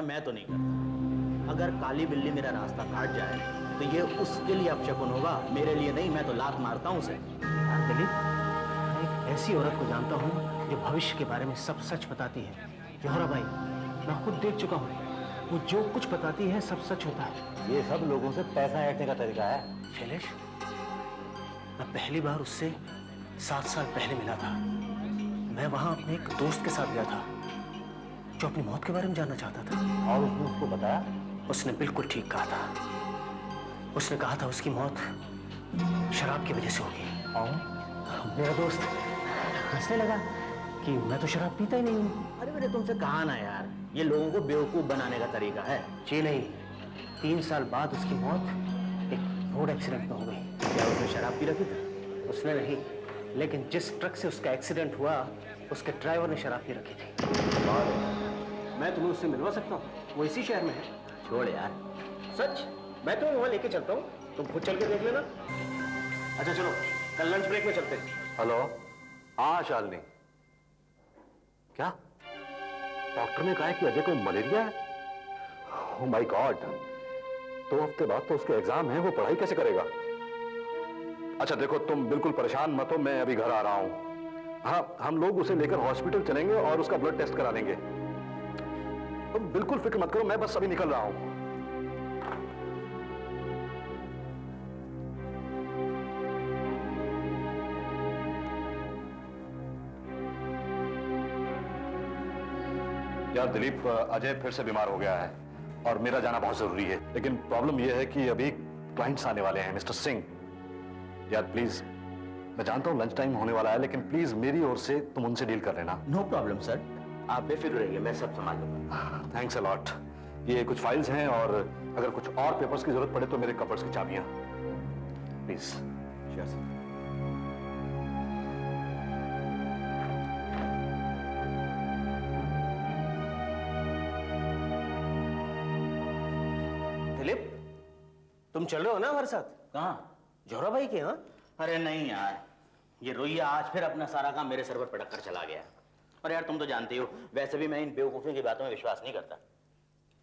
है मैं तो नहीं करता। अगर काली बिल्ली मेरा रास्ता काट जाए तो ये उसके लिए अपशकुन होगा, मेरे लिए नहीं। मैं तो लात मारता हूँ उसे। दिलीप, मैं एक ऐसी औरत को जानता हूँ जो भविष्य के बारे में सब सच बताती है। जौहरा भाई, मैं खुद देख चुका हूँ, वो जो कुछ बताती है सब सच होता है। ये सब लोगों से पैसा ऐंठने का तरीका है। शैलेश, मैं पहली बार उससे 7 साल पहले मिला था। मैं वहां अपने एक दोस्त के साथ गया था जो अपनी मौत के बारे में जानना चाहता था। और उसने उसको बताया? उसने बिल्कुल ठीक कहा था। उसने कहा था उसकी मौत शराब की वजह से होगी। और मेरा दोस्त हंसने लगा कि मैं तो शराब पीता ही नहीं हूँ। अरे मैंने तुमसे कहा ना यार, ये लोगों को बेवकूफ बनाने का तरीका है। जी नहीं, 3 साल बाद उसकी मौत एक रोड एक्सीडेंट में हो गई। क्या उसने शराब पी रखी थी? उसने नहीं, लेकिन जिस ट्रक से उसका एक्सीडेंट हुआ उसके ड्राइवर ने शराब पी रखी थी। मैं तुम्हें उससे मिलवा सकता हूँ, वो इसी शहर में है। छोड़ यार। सच, मैं तुम्हें वहां लेके चलता हूँ, तुम खुद चल के देख लेना। अच्छा चलो, कल लंच ब्रेक में चलते हैं। हेलो, हाँ शालिनी। क्या डॉक्टर ने कहा है कि अजय को मलेरिया है? ओह माय गॉड, 2 हफ्ते बाद तो उसके एग्जाम है, वो पढ़ाई कैसे करेगा? अच्छा देखो, तुम बिल्कुल परेशान मत हो, मैं अभी घर आ रहा हूं। हाँ, हम लोग उसे लेकर हॉस्पिटल चलेंगे और उसका ब्लड टेस्ट करा लेंगे। तुम बिल्कुल फिक्र मत करो, मैं बस अभी निकल रहा हूं। यार दिलीप, अजय फिर से बीमार हो गया है और मेरा जाना बहुत जरूरी है। लेकिन प्रॉब्लम यह है कि अभी क्लाइंट्स आने वाले हैं। मिस्टर सिंह, यार प्लीज, मैं जानता हूं लंच टाइम होने वाला है, लेकिन प्लीज मेरी ओर से तुम उनसे डील कर लेना। नो प्रॉब्लम सर, आप बेफिक्र रहिए, मैं सब संभाल लूंगा। Thanks a lot. ये कुछ फाइल्स हैं और अगर कुछ और पेपर्स की जरूरत पड़े तो मेरे कपबोर्ड्स की चाबियां, प्लीज। Sure sir. दिलीप, तुम चल रहे हो ना हमारे साथ? कहाँ? जौहरा भाई के यहाँ? अरे नहीं यार, ये रोइया आज फिर अपना सारा काम मेरे सर पर पटक कर चला गया। और यार तुम तो जानते हो, वैसे भी मैं इन बेवकूफी की बातों में विश्वास नहीं करता।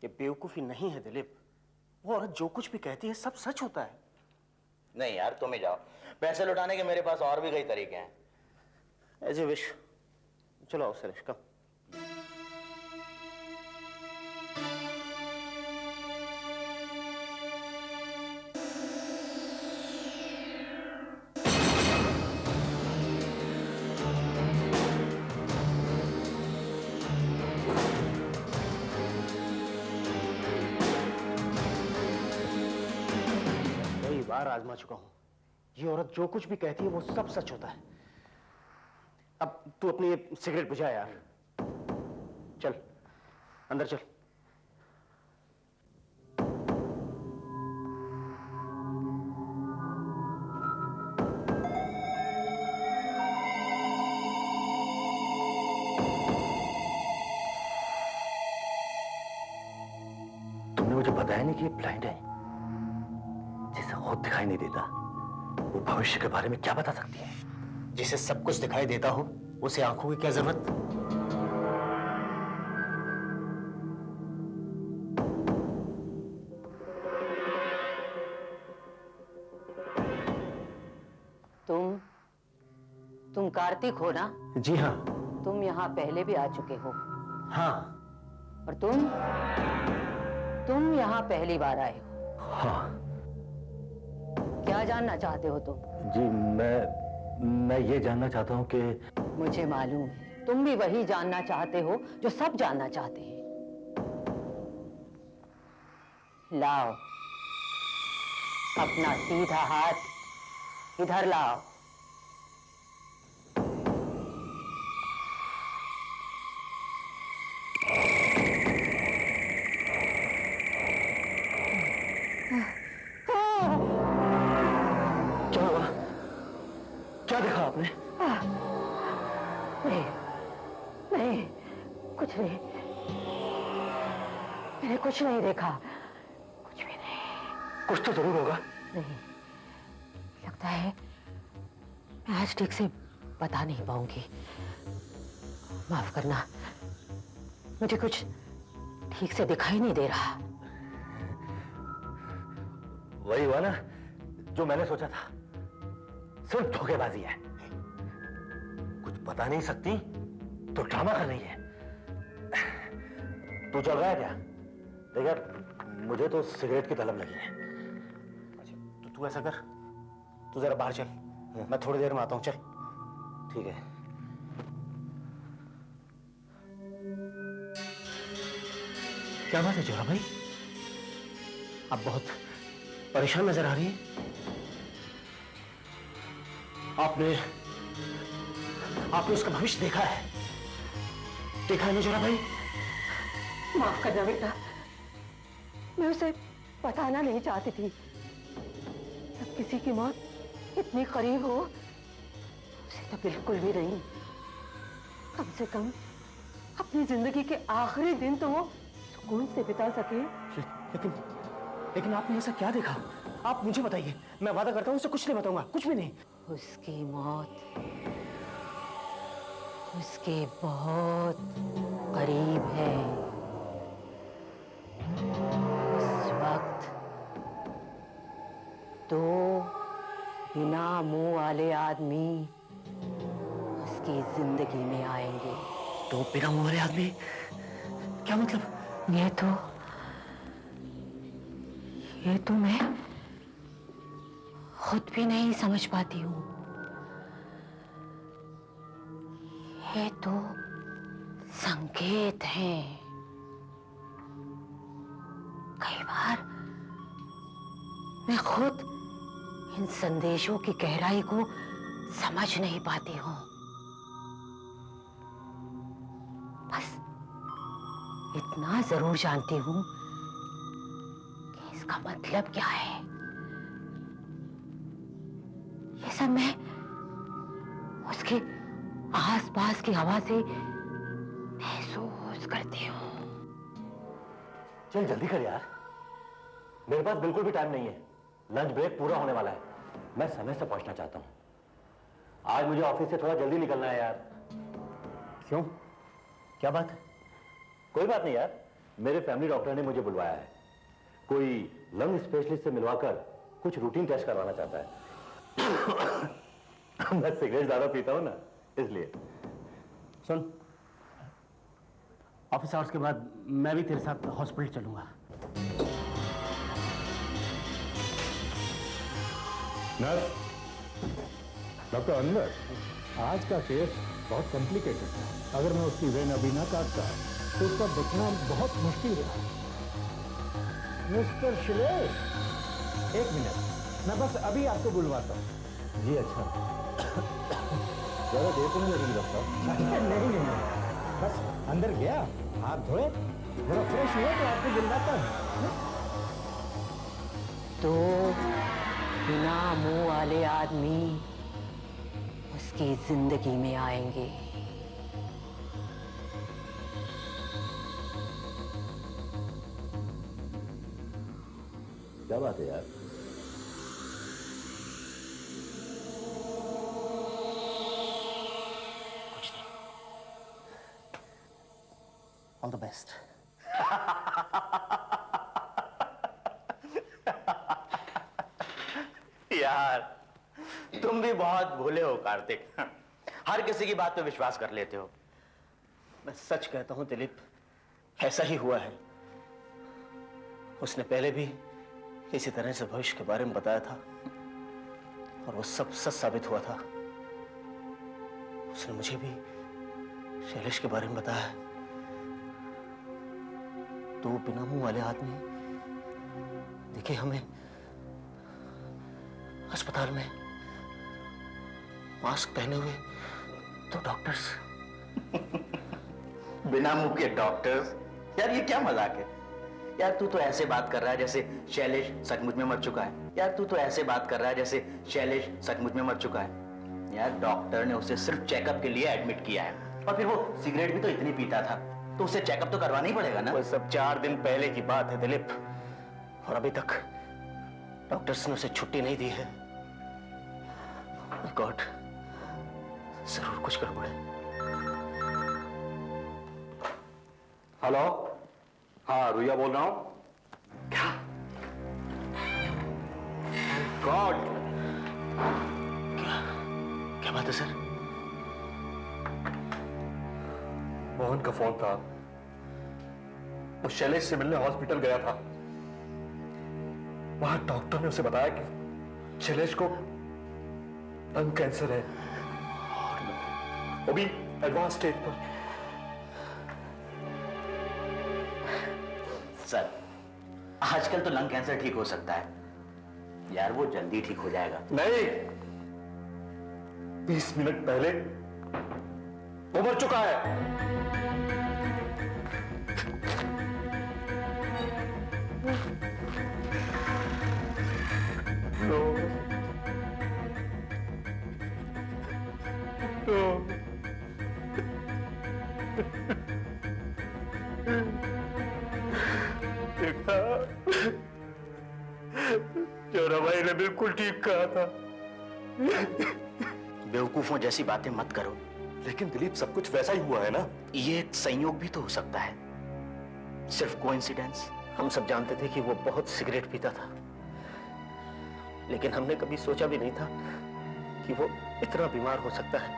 ये बेवकूफी नहीं है दिलीप, वो औरत जो कुछ भी कहती है सब सच होता है। नहीं यार, तुम ही जाओ, पैसे लौटाने के मेरे पास और भी कई तरीके हैं। As a wish. चलो आओ सुरेश, कम। कई बार आजमा चुका हूं, ये औरत जो कुछ भी कहती है वो सब सच होता है। अब तू अपनी ये सिगरेट बुझा यार। चल अंदर चल। तुमने मुझे बताया नहीं कि ये ब्लाइंड है, जिसे खुद दिखाई नहीं देता, वो भविष्य के बारे में क्या बता सकती है? जिसे सब कुछ दिखाई देता हो उसे आंखों की क्या जरूरत? तुम कार्तिक हो ना? जी हाँ। तुम यहाँ पहले भी आ चुके हो। हाँ। और तुम यहाँ पहली बार आए हो। हाँ। क्या जानना चाहते हो तुम? जी मैं ये जानना चाहता हूँ कि मुझे मालूम है तुम भी वही जानना चाहते हो जो सब जानना चाहते हैं। लाओ अपना सीधा हाथ इधर लाओ। क्या हुआ? क्या देखा आपने? नहीं नहीं, कुछ नहीं, मैंने कुछ नहीं देखा, कुछ भी नहीं। कुछ तो जरूर होगा। नहीं, लगता है मैं आज ठीक से बता नहीं पाऊंगी। माफ करना, मुझे कुछ ठीक से दिखाई नहीं दे रहा। वही हुआ ना जो मैंने सोचा था, सिर्फ धोखेबाजी है। कुछ बता नहीं सकती तो ड्रामा कर रही है। तू चल रहा है क्या? देख यार, मुझे तो सिगरेट की तलब लगी है। अच्छा तो तू ऐसा कर, तू जरा बाहर चल, मैं थोड़ी देर में आता हूं। चल। ठीक है। क्या बात है जोरा भाई, आप बहुत परेशान नजर आ रही है। आपने उसका भविष्य देखा है? देखा है ना जोरा भाई? माफ करना बेटा, मैं उसे बताना नहीं चाहती थी। जब किसी की मौत इतनी करीब हो उसे तो बिल्कुल भी नहीं। कम से कम अपनी जिंदगी के आखिरी दिन तो वो सुकून से बिता सके। लेकिन आपने ऐसा क्या देखा? आप मुझे बताइए, मैं वादा करता हूं उसे कुछ नहीं बताऊंगा, कुछ भी नहीं। उसकी मौत उसके बहुत करीब है। इस वक्त दो बिना मुंह वाले आदमी उसकी जिंदगी में आएंगे। तो बिना मुंह वाले आदमी? क्या मतलब? ये तो मैं खुद भी नहीं समझ पाती हूँ। ये तो संकेत हैं। कई बार मैं खुद इन संदेशों की गहराई को समझ नहीं पाती हूँ। बस इतना जरूर जानती हूँ कि इसका मतलब क्या है। ये सब मैं उसके आसपास की हवा से महसूस करती हूँ। चल जल्दी कर यार, मेरे पास बिल्कुल भी टाइम नहीं है। लंच ब्रेक पूरा होने वाला है, मैं समय से पहुंचना चाहता हूं। आज मुझे ऑफिस से थोड़ा जल्दी निकलना है यार। क्यों, क्या बात है? कोई बात नहीं यार, मेरे फैमिली डॉक्टर ने मुझे बुलवाया है। कोई लंग स्पेशलिस्ट से मिलवाकर कुछ रूटीन टेस्ट करवाना चाहता है। मैं सिगरेट ज्यादा पीता हूं ना, इसलिए। सुन, ऑफिस आवर्स के बाद मैं भी तेरे साथ हॉस्पिटल चलूंगा। नर्स, डॉक्टर अनवर, आज का केस बहुत कॉम्प्लिकेटेड है। अगर मैं उसकी वेन अभी ना काटता तो उसका बचना बहुत मुश्किल था। मिस्टर शिलेश, एक मिनट, मैं बस अभी आपको बुलवाता हूँ। जी अच्छा। ज्यादा देर तो नहीं लगेगी डॉक्टर? नहीं, बस अंदर गया, हाथ धोए, थोड़ा फ्रेश हुए तो आपको बुलवाता हूँ। तो बिना मुंह वाले आदमी उसकी जिंदगी में आएंगे। क्या बात है यार? कुछ नहीं। All the best. यार तुम भी बहुत भोले हो कार्तिक, हर किसी की बात पे विश्वास कर लेते हो। मैं सच कहता हूं दिलीप, ऐसा ही हुआ है। उसने पहले भी इसी तरह से भविष्य के बारे में बताया था और वो सब सच साबित हुआ था। उसने मुझे भी शैलेश के बारे में बताया। दो बिना मुंह वाले आदमी देखे हमें अस्पताल में मास्क पहने हुए, तो डॉक्टर्स। बिना मुंह के डॉक्टर्स? यार ये क्या मजाक है? यार तू तो ऐसे बात कर रहा है जैसे शैलेश सचमुच में मर चुका है। यार तू तो ऐसे बात कर रहा है जैसे शैलेश सचमुच में मर चुका है। यार डॉक्टर ने उसे सिर्फ चेकअप के लिए एडमिट किया है, और फिर वो सिगरेट भी तो इतनी पीता था, तो उसे चेकअप तो करवाना ही पड़ेगा ना। वो सब 4 दिन पहले की बात है दिलीप, और अभी तक डॉक्टर्स ने उसे छुट्टी नहीं दी है। गॉड, जरूर कुछ गड़बड़ है। हेलो, हाँ रुया बोल रहा हूं। क्या गॉड, क्या बात है सर? मोहन का फोन था। वो शैलेश से मिलने हॉस्पिटल गया था। वहां डॉक्टर ने उसे बताया कि शैलेश को लंग कैंसर है, वो भी एडवांस स्टेज पर। सर, आजकल तो लंग कैंसर ठीक हो सकता है यार, वो जल्दी ठीक हो जाएगा। नहीं, 20 मिनट पहले वो मर चुका है। जोरा भाई ने बिल्कुल ठीक कहा था। बेवकूफों जैसी बातें मत करो। लेकिन दिलीप, सब कुछ वैसा ही हुआ है ना। ये एक संयोग भी तो हो सकता है, सिर्फ कोइंसिडेंस। हम सब जानते थे कि वो बहुत सिगरेट पीता था, लेकिन हमने कभी सोचा भी नहीं था कि वो इतना बीमार हो सकता है।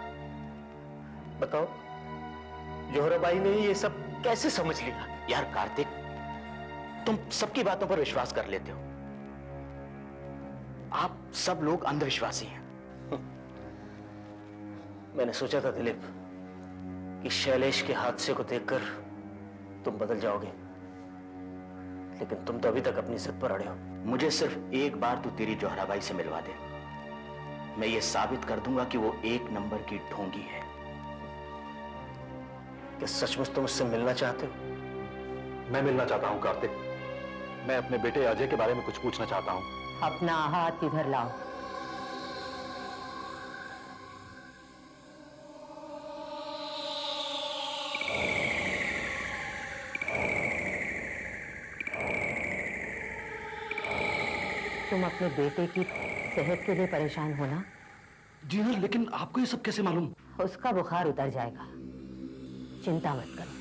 बताओ, जोहराबाई ने ये सब कैसे समझ लिया? यार कार्तिक, तुम सबकी बातों पर विश्वास कर लेते हो। आप सब लोग अंधविश्वासी हैं। मैंने सोचा था दिलीप कि शैलेश के हादसे को देखकर तुम बदल जाओगे, लेकिन तुम तो अभी तक अपनी जिद पर अड़े हो। मुझे सिर्फ एक बार तू तेरी जोहराबाई से मिलवा दे, मैं ये साबित कर दूंगा कि वो एक नंबर की ढोंगी है। क्या सचमुच तुम उससे मिलना चाहते हो? मैं मिलना चाहता हूं कार्तिक। मैं अपने बेटे अजय के बारे में कुछ पूछना चाहता हूं। अपना हाथ इधर लाओ। तुम अपने बेटे की सेहत के लिए परेशान हो ना? जी हाँ, लेकिन आपको ये सब कैसे मालूम? उसका बुखार उतर जाएगा, चिंता मत करो।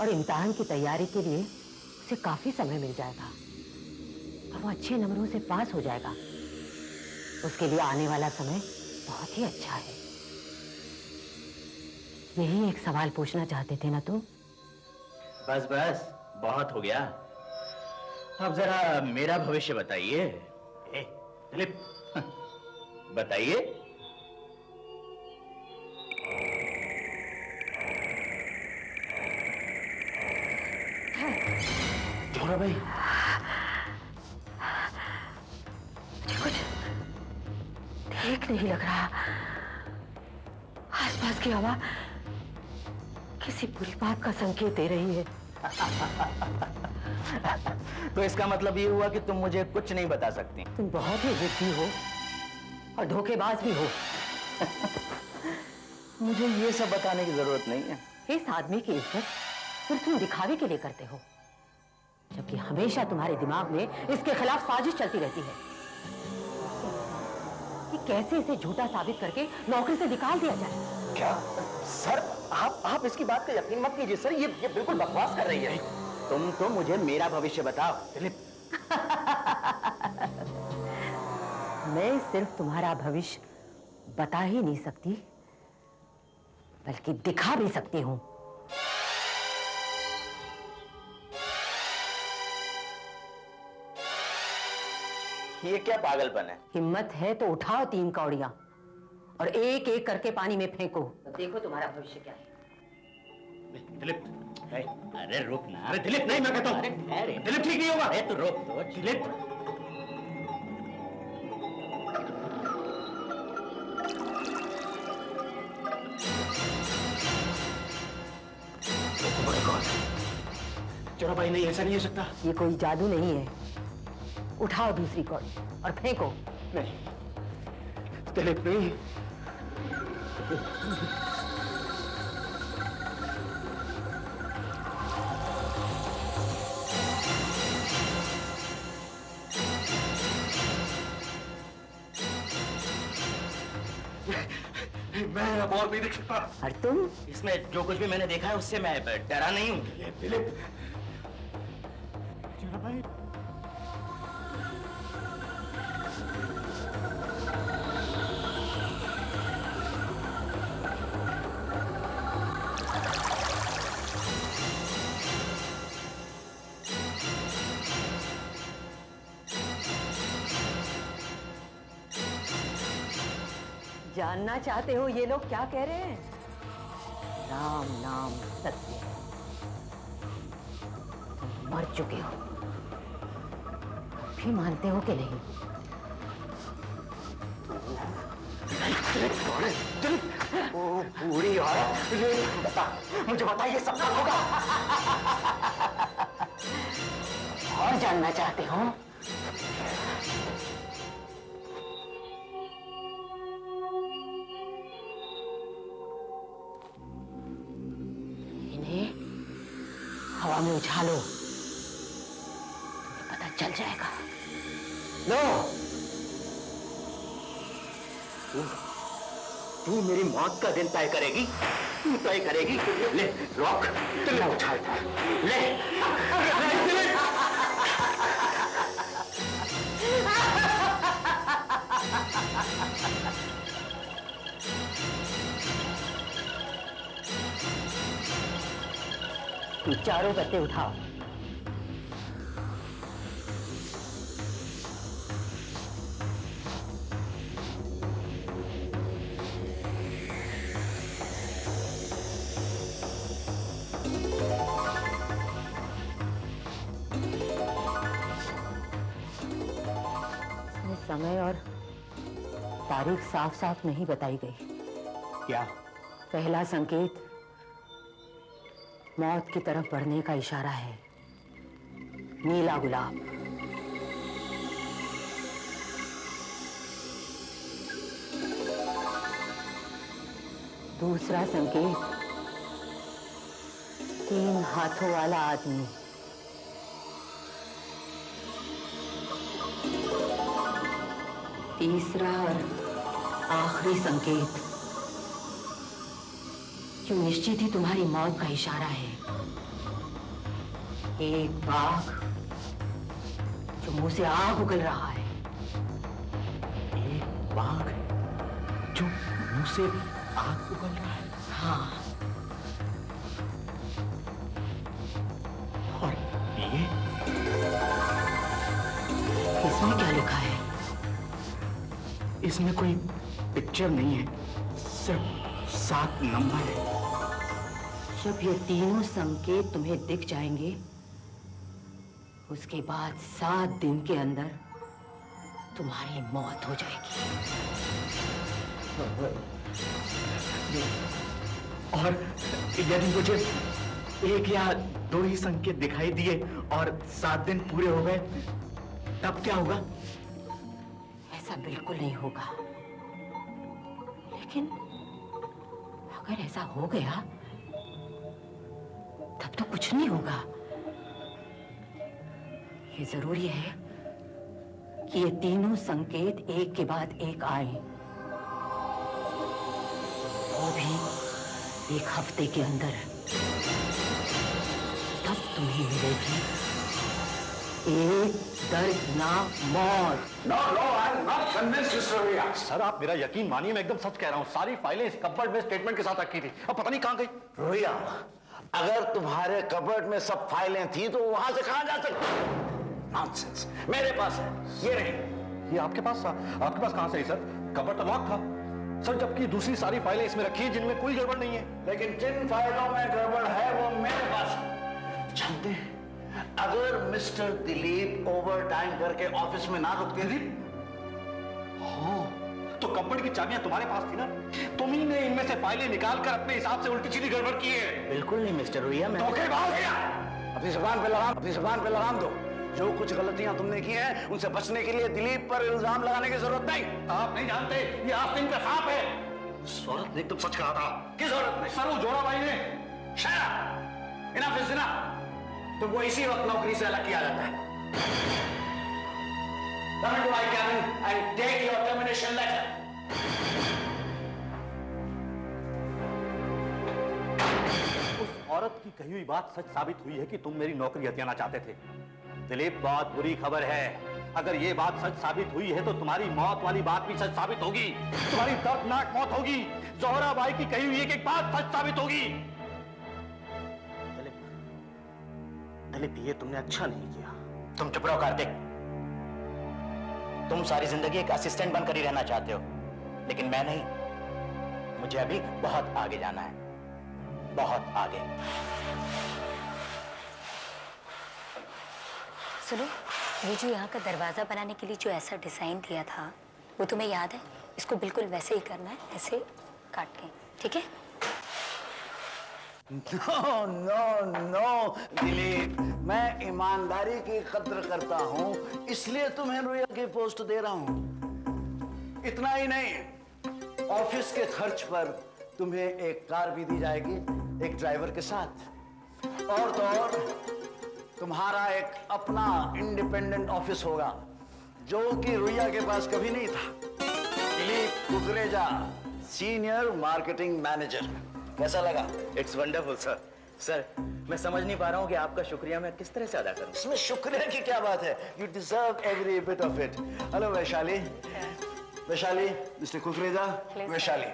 और इम्तिहान की तैयारी के लिए उसे काफी समय मिल जाएगा और वो अच्छे नंबरों से पास हो जाएगा। उसके लिए आने वाला समय बहुत ही अच्छा है। यही एक सवाल पूछना चाहते थे ना तुम? बस बस, बहुत हो गया। अब जरा मेरा भविष्य बताइए। दिलीप, बताइए। जोहरा भाई, मुझे कुछ ठीक नहीं लग रहा। आसपास की हवा किसी बुरी बात का संकेत दे रही है। तो इसका मतलब ये हुआ कि तुम मुझे कुछ नहीं बता सकती। तुम बहुत ही जिद्दी हो और धोखेबाज भी हो। मुझे ये सब बताने की जरूरत नहीं है। इस आदमी की इज्जत सिर्फ तुम दिखावे के लिए करते हो, जबकि हमेशा तुम्हारे दिमाग में इसके खिलाफ साजिश चलती रहती है कि कैसे इसे झूठा साबित करके नौकरी से निकाल दिया जाए। क्या सर, आप इसकी बात का यकीन मत कीजिए सर, ये बिल्कुल बकवास कर रही है। तुम तो मुझे मेरा भविष्य बताओ दिलीप। मैं सिर्फ तुम्हारा भविष्य बता ही नहीं सकती, बल्कि दिखा भी सकती हूँ। ये क्या पागलपन है? हिम्मत है तो उठाओ 3 कौड़ियां और एक एक करके पानी में फेंको। देखो तुम्हारा भविष्य क्या है। दिलीप, अरे रुक ना। अरे दिलीप, नहीं, मैं कहता हूँ। अरे दिलीप, ठीक नहीं होगा। अरे तो रुक तो दिलीप। जोहरा भाई, नहीं, ऐसा नहीं हो सकता। ये कोई जादू नहीं है। उठाओ दूसरी कौड़ी और फेंको। नहीं दिलीप, नहीं। मैं अब और नहीं देख सकता। और तुम? इसमें जो कुछ भी मैंने देखा है उससे मैं डरा नहीं हूँ। दिलीप, चला भाई। जानना चाहते हो ये लोग क्या कह रहे हैं? राम नाम सत्य है। तुम मर चुके हो, भी मानते हो कि नहीं? ओ पूरी औरत, मुझे बताइए सब कब होगा? और जानना चाहते हो? इन्हें हवा में उछालो, तुम्हें पता चल जाएगा। नो, तू मेरी मौत का दिन तय करेगी, तू तय करेगी। ले रॉक, तुमने उछालता है, ले। तू चारों गत्ते उठाओ। समय और तारीख साफ साफ नहीं बताई गई। क्या? पहला संकेत मौत की तरफ बढ़ने का इशारा है, नीला गुलाब। दूसरा संकेत 3 हाथों वाला आदमी। तीसरा और आखिरी संकेत जो निश्चित ही तुम्हारी मौत का इशारा है, एक बाघ जो मुंह से आग उगल रहा है। एक बाघ जो मुंह से आग उगल रहा है? हाँ, और ये इसमें क्या लिखा है? इसमें कोई पिक्चर नहीं है, सिर्फ 7 नंबर है। जब ये तीनों संकेत तुम्हें दिख जाएंगे, उसके बाद 7 दिन के अंदर तुम्हारी मौत हो जाएगी। और यदि मुझे 1 या 2 ही संकेत दिखाई दिए और 7 दिन पूरे हो गए, तब क्या होगा? ऐसा बिल्कुल नहीं होगा, लेकिन अगर ऐसा हो गया तब तो कुछ नहीं होगा। ये जरूरी है कि ये तीनों संकेत एक के बाद एक आए, वो भी 1 हफ्ते के अंदर। तब तुम्हें मिलेगी एक दर्दनाक मौत। No, I'm not convinced, Mr. Riya. Sir आप मेरा यकीन मानिए, मैं एकदम सच कह रहा हूँ। सारी फाइलें इस कपबोर्ड में स्टेटमेंट के साथ रखी थी, अब पता नहीं कहाँ गई। रोहिया, अगर तुम्हारे कबर्ड में सब फाइलें थी तो वहां से कहां जा सकती? नॉनसेंस, मेरे पास है, ये रही। ये आपके पास कहाँ से है सर? कपबोर्ड तो लॉक था सर, जबकि दूसरी सारी फाइलें इसमें रखी हैं जिनमें कोई गड़बड़ नहीं है। लेकिन जिन फाइलों में गड़बड़ है वो मेरे पास है। जानते हैं, अगर मिस्टर दिलीप ओवर टाइम करके ऑफिस में ना रुकते थे, हाँ, तो कपबोर्ड की चाबियां तुम्हारे पास थी ना, तुम ही ने इनमें से फाइलें निकाल कर अपने हिसाब से उल्टी सीधी गड़बड़ की है। बिल्कुल नहीं मिस्टर रोहिया, मैं धोखेबाज है। अपनी जुबान पे लगाम दो। जो कुछ गलतियां तुमने की हैं, उनसे बचने के लिए दिलीप पर इल्जाम लगाने की जरूरत नहीं। आप नहीं जानते, ये आस्तीन का सांप है। उस औरत ने एकदम सच कहा था। किस औरत ने? सर वो जोड़ा भाई ने। शायद इनफ इज इनफ। तुमको इसी वक्त नौकरी से अलग किया जाता है। Come into my cabin and take your termination letter. उस औरत की कही हुई बात सच साबित हुई है कि तुम मेरी नौकरी हथियाना चाहते थे। दिलीप, बहुत बुरी खबर है। अगर ये बात सच साबित हुई है तो तुम्हारी मौत वाली बात भी सच साबित होगी। तुम्हारी दर्दनाक मौत होगी। जोहरा बाई की कही हुई एक बात सच साबित होगी। दिलीप, दिलीप, ये तुमने अच्छा नहीं किया। तुम चुप रहो कार्तिक। तुम सारी जिंदगी एक असिस्टेंट बनकर ही रहना चाहते हो, लेकिन मैं नहीं। मुझे अभी बहुत आगे जाना है, बहुत आगे। सुनो, ये जो यहाँ का दरवाजा बनाने के लिए जो ऐसा डिजाइन दिया था, वो तुम्हें याद है? इसको बिल्कुल वैसे ही करना है, ऐसे काट के, ठीक है? नो नो नो दिलीप, मैं ईमानदारी की कद्र करता हूँ, इसलिए तुम्हें रुया की पोस्ट दे रहा हूँ। इतना ही नहीं, ऑफिस के खर्च पर तुम्हें एक कार भी दी जाएगी, एक ड्राइवर के साथ। और तो और तुम्हारा एक अपना इंडिपेंडेंट ऑफिस होगा, जो कि रुया के पास कभी नहीं था। Dilip Kukreja, senior marketing manager. कैसा लगा? It's wonderful sir. सर, मैं समझ नहीं पा रहा हूँ कि आपका शुक्रिया मैं किस तरह से अदा करूँ। इसमें शुक्रिया की क्या बात है? You deserve every bit of it. Hello Vaishali. Vaishali, mister Kukreja. Vaishali,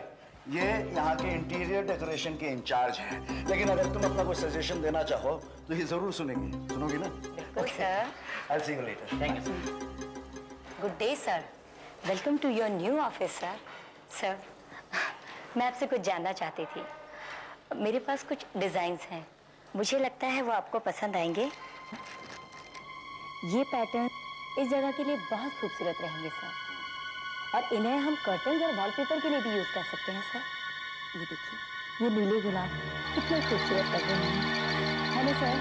ये यहाँ के इंटीरियर डेकोरेशन के इंचार्ज हैं, लेकिन अगर तुम अपना कोई सजेशन देना चाहो तो ये जरूर सुनेंगे। सुनोगी ना? बिल्कुल sir. I'll see you later. Thank you sir. Good day sir, welcome to your new office sir. Sir, मैं आपसे कुछ जानना चाहती थी। मेरे पास कुछ डिजाइन्स हैं, मुझे लगता है वो आपको पसंद आएंगे। ये पैटर्न इस जगह के लिए बहुत खूबसूरत रहेंगे सर, और इन्हें हम कर्टन्स और वॉलपेपर के लिए भी यूज कर सकते हैं सर। ये देखिए, ये नीले गुलाब कितने खूबसूरत लग रहे हैं, है ना सर?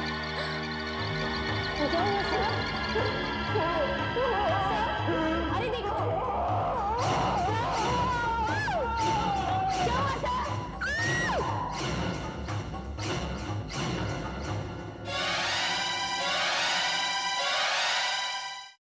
हो जाएगा सर?